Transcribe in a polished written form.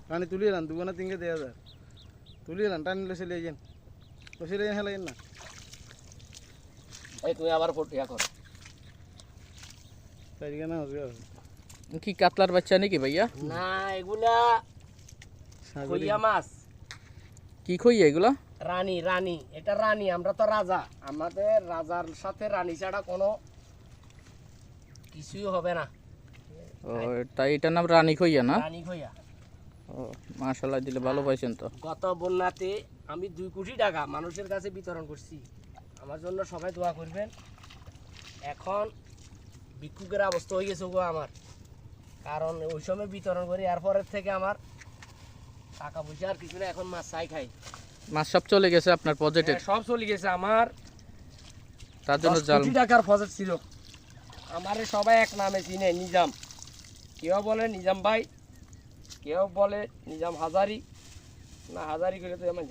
পানি তুলিয়ে রান দুগুনা তিনকে দেওয়া যায় তুলিয়ে রান টানিলে চলে যান বসে হেলাইন না এই তুমি আবার ইয়া করো তাই কেন হবে কি কাতলার বাচ্চা নাকি ভাইয়া? না এগুলা কইয়া মাছ। কি খইয়া এগুলা? রানী রানী, এটা রানী। আমরা তো রাজা, আমাদের রাজার সাথে রানী ছাড়া কোনো কিছুই হবে না। ও তাই এটার নাম রানী খইয়া না? রানী খইয়া। ও মাশাআল্লাহ, দিলে ভালো পাইছেন তো। গত বন্যাতে আমি 2 কোটি টাকা মানুষের কাছে বিতরণ করছি। আমার জন্য সবাই দোয়া করবেন। এখন ভিক্ষুকের অবস্থা হয়ে গেছে গো আমার, কারণ ওই সময় বিতরণ করি এরপরের থেকে আমার টাকা পয়সা আর কিছু না, এখন মাছ চাই খাই। মাছ সব চলে গেছে আপনার প্রজেক্টে? সব চলে গেছে আমার। তার জন্য 10 কোটি টাকার প্রজেক্ট ছিল। আমারে সবাই এক নামে চিনে, নিজাম। কেউ বলে নিজাম ভাই, কেউ বলে নিজাম হাজারি। না হাজারি করে তো আমার